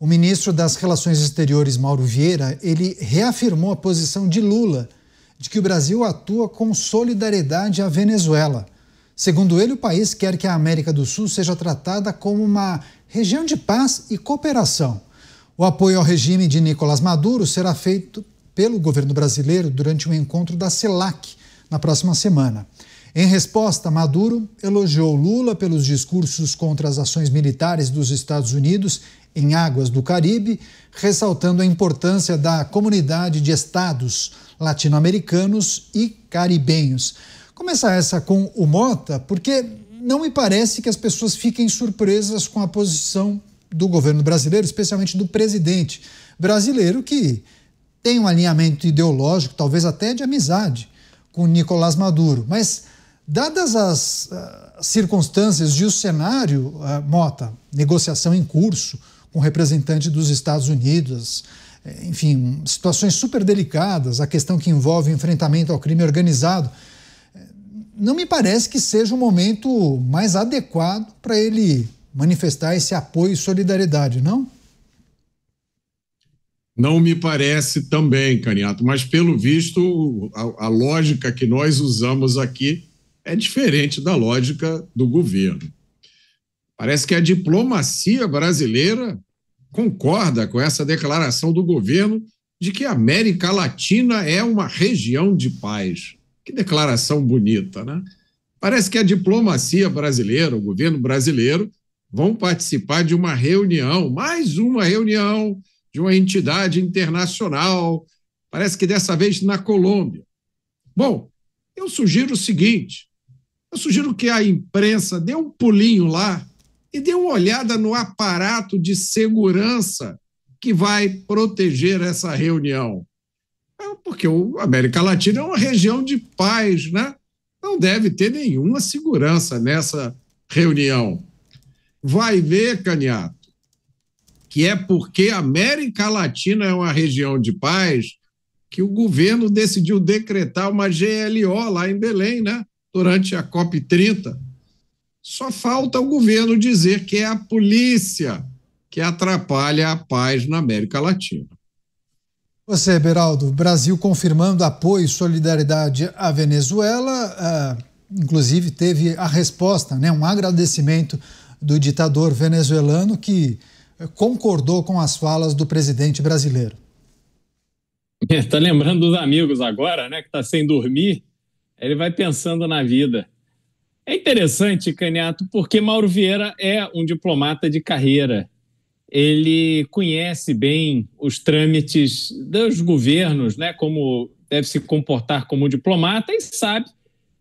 O ministro das Relações Exteriores, Mauro Vieira, ele reafirmou a posição de Lula de que o Brasil atua com solidariedade à Venezuela. Segundo ele, o país quer que a América do Sul seja tratada como uma região de paz e cooperação. O apoio ao regime de Nicolás Maduro será feito pelo governo brasileiro durante um encontro da CELAC na próxima semana. Em resposta, Maduro elogiou Lula pelos discursos contra as ações militares dos Estados Unidos em águas do Caribe, ressaltando a importância da comunidade de estados latino-americanos e caribenhos. Começar essa com o Mota, porque não me parece que as pessoas fiquem surpresas com a posição do governo brasileiro, especialmente do presidente brasileiro, que tem um alinhamento ideológico, talvez até de amizade, com Nicolás Maduro. Mas, dadas as circunstâncias e o cenário, Mota, negociação em curso com representante dos Estados Unidos, enfim, situações super delicadas, a questão que envolve o enfrentamento ao crime organizado, não me parece que seja o momento mais adequado para ele manifestar esse apoio e solidariedade, não? Não me parece também, Caniato, mas pelo visto a lógica que nós usamos aqui é diferente da lógica do governo. Parece que a diplomacia brasileira concorda com essa declaração do governo de que a América Latina é uma região de paz. Que declaração bonita, né? Parece que a diplomacia brasileira, o governo brasileiro, vão participar de uma reunião, mais uma reunião de uma entidade internacional, parece que dessa vez na Colômbia. Bom, eu sugiro o seguinte, eu sugiro que a imprensa dê um pulinho lá e dê uma olhada no aparato de segurança que vai proteger essa reunião. Porque a América Latina é uma região de paz, né? Não deve ter nenhuma segurança nessa reunião. Vai ver, Caniato, que é porque a América Latina é uma região de paz que o governo decidiu decretar uma GLO lá em Belém, né? Durante a COP30. Só falta o governo dizer que é a polícia que atrapalha a paz na América Latina. Você, Beraldo, Brasil confirmando apoio e solidariedade à Venezuela, inclusive teve a resposta, né, um agradecimento do ditador venezuelano que concordou com as falas do presidente brasileiro. Está lembrando dos amigos agora, né, que está sem dormir, ele vai pensando na vida. É interessante, Caniato, porque Mauro Vieira é um diplomata de carreira. Ele conhece bem os trâmites dos governos, né, como deve se comportar como diplomata, e sabe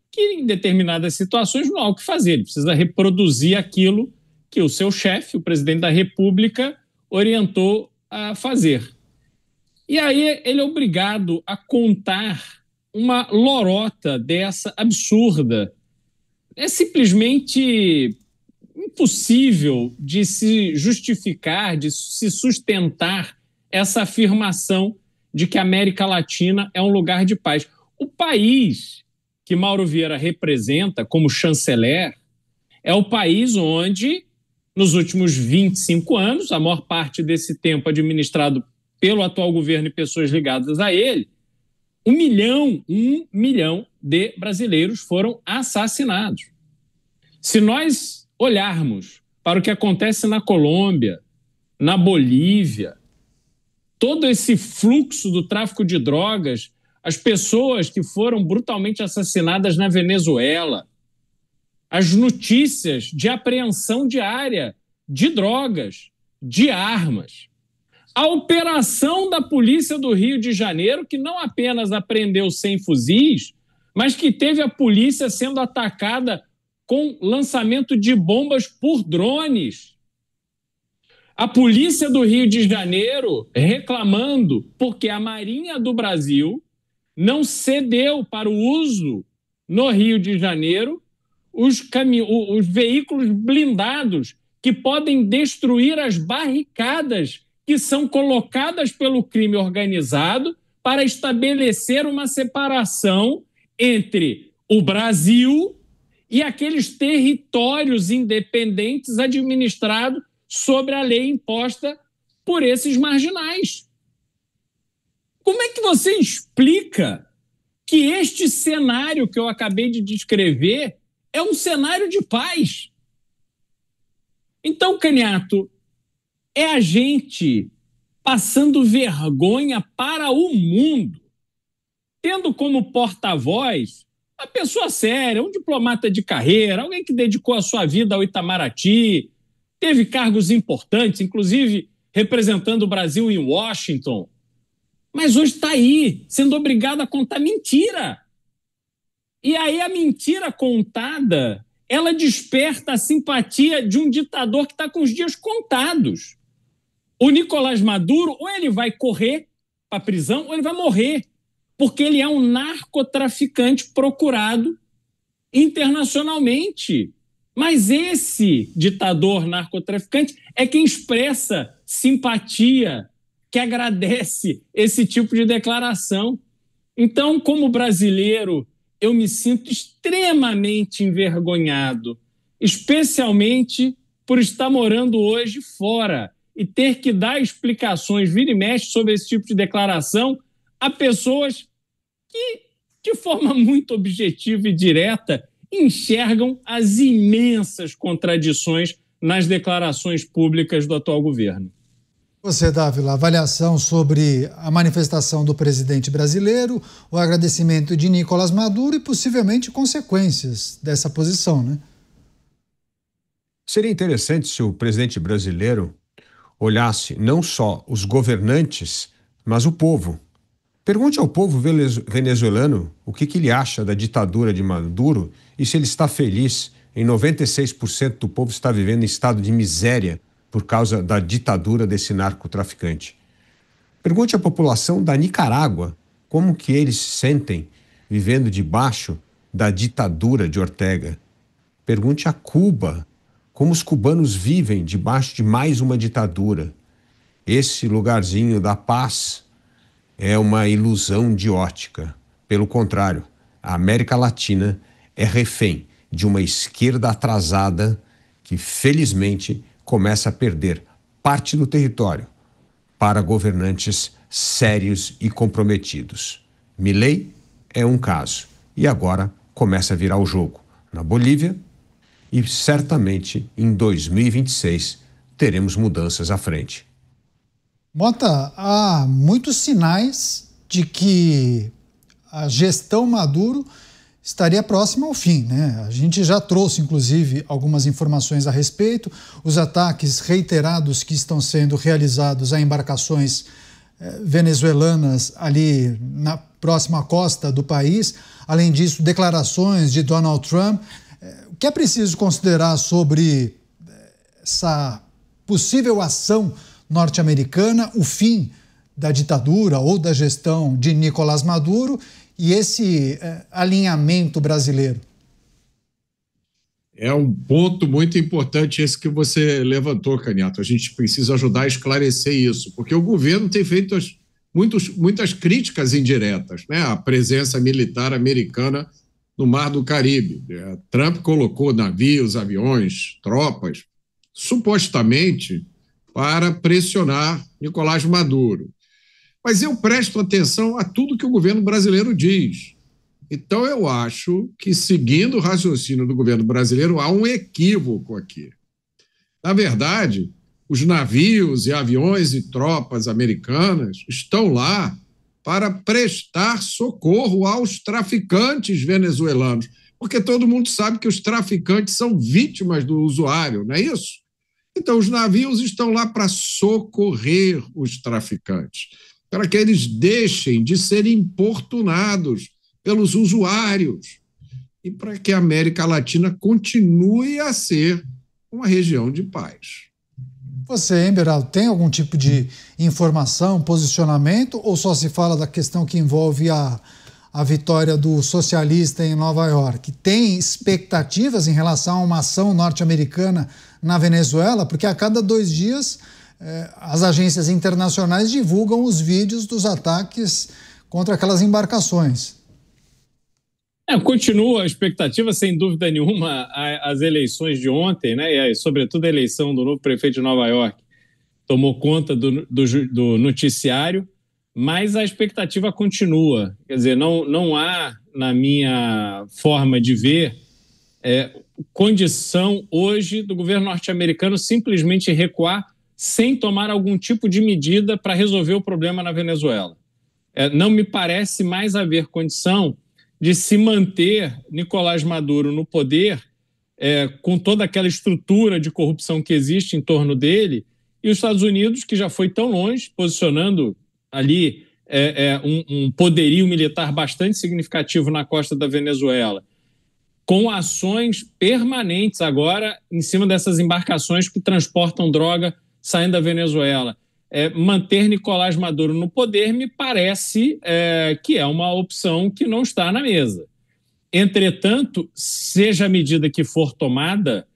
que em determinadas situações não há o que fazer. Ele precisa reproduzir aquilo que o seu chefe, o presidente da República, orientou a fazer. E aí ele é obrigado a contar uma lorota dessa absurda. É simplesmente impossível de se justificar, de se sustentar essa afirmação de que a América Latina é um lugar de paz. O país que Mauro Vieira representa como chanceler é o país onde, nos últimos 25 anos, a maior parte desse tempo administrado pelo atual governo e pessoas ligadas a ele, 1 milhão de brasileiros foram assassinados. Se nós olharmos para o que acontece na Colômbia, na Bolívia, todo esse fluxo do tráfico de drogas, as pessoas que foram brutalmente assassinadas na Venezuela, as notícias de apreensão diária de drogas, de armas, a operação da Polícia do Rio de Janeiro, que não apenas apreendeu 100 fuzis, mas que teve a polícia sendo atacada com lançamento de bombas por drones. A Polícia do Rio de Janeiro reclamando porque a Marinha do Brasil não cedeu para o uso no Rio de Janeiro os veículos blindados que podem destruir as barricadas que são colocadas pelo crime organizado para estabelecer uma separação entre o Brasil e aqueles territórios independentes administrados sobre a lei imposta por esses marginais. Como é que você explica que este cenário que eu acabei de descrever é um cenário de paz? Então, Caniato, é a gente passando vergonha para o mundo, tendo como porta-voz uma pessoa séria, um diplomata de carreira, alguém que dedicou a sua vida ao Itamaraty, teve cargos importantes, inclusive representando o Brasil em Washington, mas hoje está aí, sendo obrigado a contar mentira. E aí a mentira contada, ela desperta a simpatia de um ditador que está com os dias contados. O Nicolás Maduro, ou ele vai correr para a prisão, ou ele vai morrer, porque ele é um narcotraficante procurado internacionalmente. Mas esse ditador narcotraficante é quem expressa simpatia, que agradece esse tipo de declaração. Então, como brasileiro, eu me sinto extremamente envergonhado, especialmente por estar morando hoje fora e ter que dar explicações, vira e mexe, sobre esse tipo de declaração a pessoas que, de forma muito objetiva e direta, enxergam as imensas contradições nas declarações públicas do atual governo. Você, Dávila, avaliação sobre a manifestação do presidente brasileiro, o agradecimento de Nicolás Maduro e possivelmente consequências dessa posição, né? Seria interessante se o presidente brasileiro olhasse não só os governantes, mas o povo. Pergunte ao povo venezuelano o que ele acha da ditadura de Maduro e se ele está feliz. Em 96% do povo está vivendo em estado de miséria por causa da ditadura desse narcotraficante. Pergunte à população da Nicarágua como que eles se sentem vivendo debaixo da ditadura de Ortega. Pergunte a Cuba como os cubanos vivem debaixo de mais uma ditadura. Esse lugarzinho da paz é uma ilusão de ótica. Pelo contrário, a América Latina é refém de uma esquerda atrasada que, felizmente, começa a perder parte do território para governantes sérios e comprometidos. Milei é um caso e agora começa a virar o jogo na Bolívia e certamente em 2026 teremos mudanças à frente. Mota, há muitos sinais de que a gestão Maduro estaria próxima ao fim, né? A gente já trouxe, inclusive, algumas informações a respeito. Os ataques reiterados que estão sendo realizados a embarcações venezuelanas ali na próxima costa do país. Além disso, declarações de Donald Trump. O que é preciso considerar sobre essa possível ação norte-americana, o fim da ditadura ou da gestão de Nicolás Maduro e esse alinhamento brasileiro? É um ponto muito importante esse que você levantou, Caniato. A gente precisa ajudar a esclarecer isso, porque o governo tem feito muitas críticas indiretas, né? A presença militar americana no Mar do Caribe. Trump colocou navios, aviões, tropas, supostamente para pressionar Nicolás Maduro. Mas eu presto atenção a tudo que o governo brasileiro diz. Então, eu acho que, seguindo o raciocínio do governo brasileiro, há um equívoco aqui. Na verdade, os navios e aviões e tropas americanas estão lá para prestar socorro aos traficantes venezuelanos, porque todo mundo sabe que os traficantes são vítimas do usuário, não é isso? Então, os navios estão lá para socorrer os traficantes, para que eles deixem de ser importunados pelos usuários e para que a América Latina continue a ser uma região de paz. Você, hein, Beraldo, tem algum tipo de informação, posicionamento, ou só se fala da questão que envolve a vitória do socialista em Nova York? Tem expectativas em relação a uma ação norte-americana na Venezuela? Porque a cada 2 dias as agências internacionais divulgam os vídeos dos ataques contra aquelas embarcações. Continua a expectativa, sem dúvida nenhuma, as eleições de ontem, né, e sobretudo a eleição do novo prefeito de Nova York. tomou conta do noticiário, mas a expectativa continua. Quer dizer, não há, na minha forma de ver, condição hoje do governo norte-americano simplesmente recuar sem tomar algum tipo de medida para resolver o problema na Venezuela. Não me parece mais haver condição de se manter Nicolás Maduro no poder com toda aquela estrutura de corrupção que existe em torno dele, e os Estados Unidos, que já foi tão longe, posicionando ali um poderio militar bastante significativo na costa da Venezuela, com ações permanentes agora em cima dessas embarcações que transportam droga saindo da Venezuela. Manter Nicolás Maduro no poder me parece que é uma opção que não está na mesa. Entretanto, seja a medida que for tomada,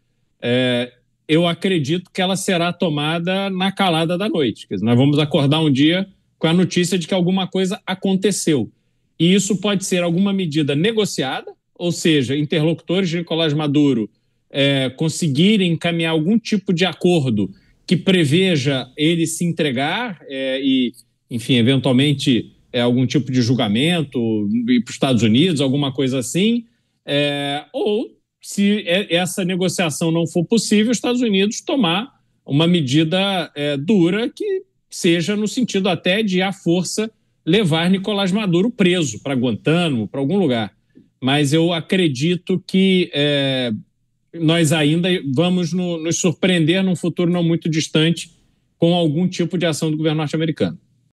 eu acredito que ela será tomada na calada da noite. Quer dizer, nós vamos acordar um dia com a notícia de que alguma coisa aconteceu. E isso pode ser alguma medida negociada, ou seja, interlocutores de Nicolás Maduro conseguirem encaminhar algum tipo de acordo que preveja ele se entregar e, enfim, eventualmente algum tipo de julgamento, ir para os Estados Unidos, alguma coisa assim, ou, se essa negociação não for possível, os Estados Unidos tomar uma medida dura que seja no sentido até de, à força, levar Nicolás Maduro preso para Guantánamo, para algum lugar. Mas eu acredito que nós ainda vamos nos surpreender num futuro não muito distante com algum tipo de ação do governo norte-americano.